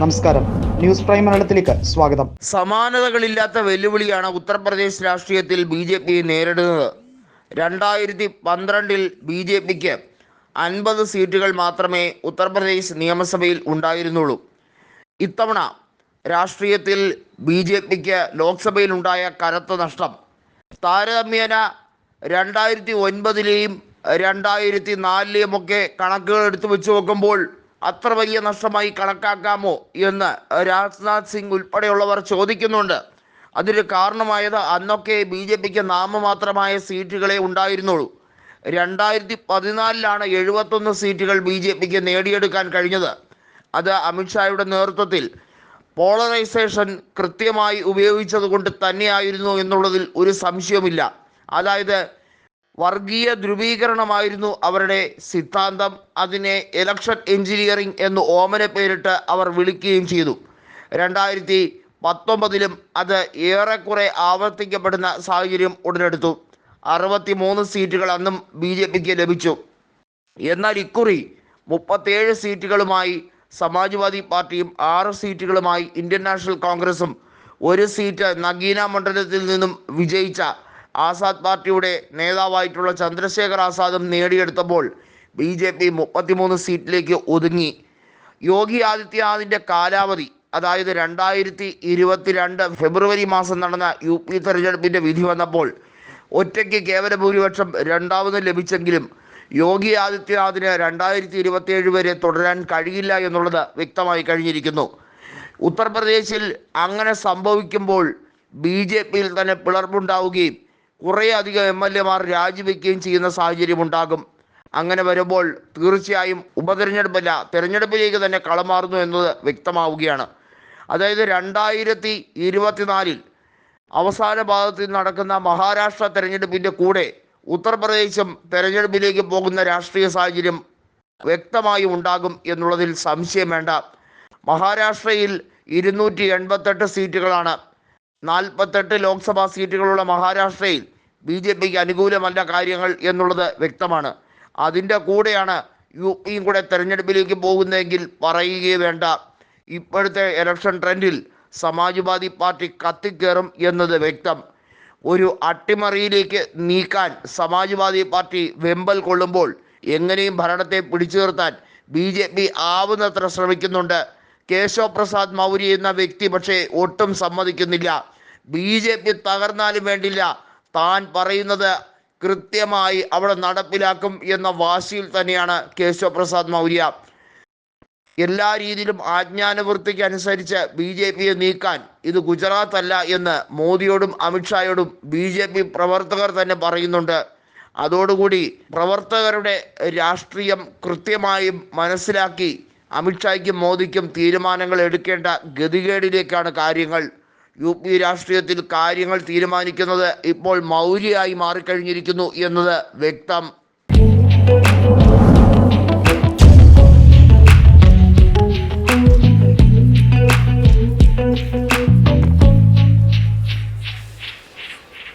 നമസ്കാരം, news prime മലയാളത്തിലേക്ക് സ്വാഗതം. സമാനതകളില്ലാത്ത വെല്ലുവിളിയാണ് ഉത്തർപ്രദേശ് രാഷ്ട്രീയത്തിൽ BJP നേരിടുന്നത്. 2012 BJPക്ക് 50 സീറ്റുകൾ മാത്രമേ ഉത്തർപ്രദേശ് നിയമസഭയിൽ ഉണ്ടായിരുന്നുള്ളൂ. ഇത്തവണ രാഷ്ട്രീയത്തിൽ BJPക്ക് ലോക്സഭയിൽ ഉണ്ടായ കനത്ത നഷ്ടം താരതമ്യേന 2009-ലെയും 2004-ലെയും ഒക്കെ കണക്കുകൾ എടുത്തു വെച്ച് നോക്കുമ്പോൾ അത്ര വലിയ നഷ്ടമായി കണക്കാക്കാമോ എന്ന് രാജ്നാഥ് സിംഗ് ഉൾപ്പെടെയുള്ളവർ ചോദിക്കുന്നുണ്ട്. അതിന് കാരണമായത് അന്നൊക്കെ BJPക്ക് നാമമാത്രമായ സീറ്റുകളെ ഉണ്ടായിരുന്നുള്ളൂ. 2014-ലാണ് 71 സീറ്റുകൾ BJPക്ക് നേടിയെടുക്കാൻ കഴിഞ്ഞത്. അത് അമിത്ഷായുടെ നേതൃത്വത്തിൽ പോളറൈസേഷൻ കൃത്യമായി ഉപയോഗിച്ചതുകൊണ്ട് തന്നെയായിരുന്നു എന്നുള്ളതിൽ ഒരു സംശയവുമില്ല. അതായത് വർഗീയ ധ്രുവീകരണമായിരുന്നു അവരുടെ സിദ്ധാന്തം. അതിനെ ഇലക്ഷൻ എഞ്ചിനീയറിംഗ് എന്ന് ഓമന പേരിട്ട് അവർ വിളിക്കുകയും ചെയ്തു. 2019-ലും അത് ഏറെക്കുറെ ആവർത്തിക്കപ്പെടുന്ന സാഹചര്യം ഉടലെടുത്തു. 63 സീറ്റുകൾ അന്നും BJPക്ക് ലഭിച്ചു. എന്നാൽ ഇക്കുറി 37 സീറ്റുകളുമായി സമാജ്വാദി പാർട്ടിയും 6 സീറ്റുകളുമായി ഇന്ത്യൻ നാഷണൽ കോൺഗ്രസും 1 സീറ്റ് നഗീന മണ്ഡലത്തിൽ നിന്നും വിജയിച്ച ആസാദ് പാർട്ടിയുടെ നേതാവായിട്ടുള്ള ചന്ദ്രശേഖർ ആസാദും നേടിയെടുത്തപ്പോൾ BJP 33 സീറ്റിലേക്ക് ഒതുങ്ങി. യോഗി ആദിത്യനാഥിൻ്റെ കാലാവധി, അതായത് 2022 ഫെബ്രുവരി മാസം നടന്ന UP തെരഞ്ഞെടുപ്പിൻ്റെ വിധി വന്നപ്പോൾ ഒറ്റയ്ക്ക് കേവല ഭൂരിപക്ഷം രണ്ടാമതും ലഭിച്ചെങ്കിലും യോഗി ആദിത്യനാഥിന് 2027 വരെ തുടരാൻ കഴിയില്ല എന്നുള്ളത് വ്യക്തമായി കഴിഞ്ഞിരിക്കുന്നു. ഉത്തർപ്രദേശിൽ അങ്ങനെ സംഭവിക്കുമ്പോൾ BJPയിൽ തന്നെ പിളർപ്പുണ്ടാവുകയും കുറേയധികം MLA-മാർ രാജിവെക്കുകയും ചെയ്യുന്ന സാഹചര്യമുണ്ടാകും. അങ്ങനെ വരുമ്പോൾ തീർച്ചയായും ഉപതെരഞ്ഞെടുപ്പല്ല, തെരഞ്ഞെടുപ്പിലേക്ക് തന്നെ കളമാറുന്നു എന്നത് വ്യക്തമാവുകയാണ്. അതായത് 2024-ൽ അവസാന ഭാഗത്തിൽ നടക്കുന്ന മഹാരാഷ്ട്ര തെരഞ്ഞെടുപ്പിൻ്റെ കൂടെ ഉത്തർപ്രദേശും തെരഞ്ഞെടുപ്പിലേക്ക് പോകുന്ന രാഷ്ട്രീയ സാഹചര്യം വ്യക്തമായും ഉണ്ടാകും എന്നുള്ളതിൽ സംശയം വേണ്ട. മഹാരാഷ്ട്രയിൽ 288 സീറ്റുകളാണ്. 48 ലോക്സഭാ സീറ്റുകളുള്ള മഹാരാഷ്ട്രയിൽ BJPക്ക് അനുകൂലമല്ല കാര്യങ്ങൾ എന്നുള്ളത് വ്യക്തമാണ്. അതിൻ്റെ കൂടെയാണ് UPയും കൂടെ തെരഞ്ഞെടുപ്പിലേക്ക് പോകുന്നതെങ്കിൽ പറയുകയേ വേണ്ട. ഇപ്പോഴത്തെ ഇലക്ഷൻ ട്രെൻഡിൽ സമാജ്വാദി പാർട്ടി കത്തിക്കയറും എന്നത് വ്യക്തം. ഒരു അട്ടിമറിയിലേക്ക് നീക്കാൻ സമാജ്വാദി പാർട്ടി വെമ്പൽ കൊള്ളുമ്പോൾ എങ്ങനെയും ഭരണത്തെ പിടിച്ചു നിർത്താൻ BJP ആവുന്നത്ര ശ്രമിക്കുന്നുണ്ട്. കേശവ് പ്രസാദ് മൗര്യ എന്ന വ്യക്തി പക്ഷേ ഒട്ടും സമ്മതിക്കുന്നില്ല. BJP തകർന്നാലും വേണ്ടില്ല, താൻ പറയുന്നത് കൃത്യമായി അവിടെ നടപ്പിലാക്കും എന്ന വാശിയിൽ തന്നെയാണ് കേശവ് പ്രസാദ് മൗര്യ. എല്ലാ രീതിയിലും ആജ്ഞാനവൃത്തിക്ക് അനുസരിച്ച് BJPയെ നീക്കാൻ ഇത് ഗുജറാത്ത് അല്ല എന്ന് മോദിയോടും അമിത്ഷായോടും BJP പ്രവർത്തകർ തന്നെ പറയുന്നുണ്ട്. അതോടുകൂടി പ്രവർത്തകരുടെ രാഷ്ട്രീയം കൃത്യമായും മനസ്സിലാക്കി അമിത്ഷായ്ക്കും മോദിക്കും തീരുമാനങ്ങൾ എടുക്കേണ്ട ഗതികേടിലേക്കാണ് കാര്യങ്ങൾ. UP രാഷ്ട്രീയത്തിൽ കാര്യങ്ങൾ തീരുമാനിക്കുന്നത് ഇപ്പോൾ മൗര്യയായി മാറിക്കഴിഞ്ഞിരിക്കുന്നു എന്നത് വ്യക്തം.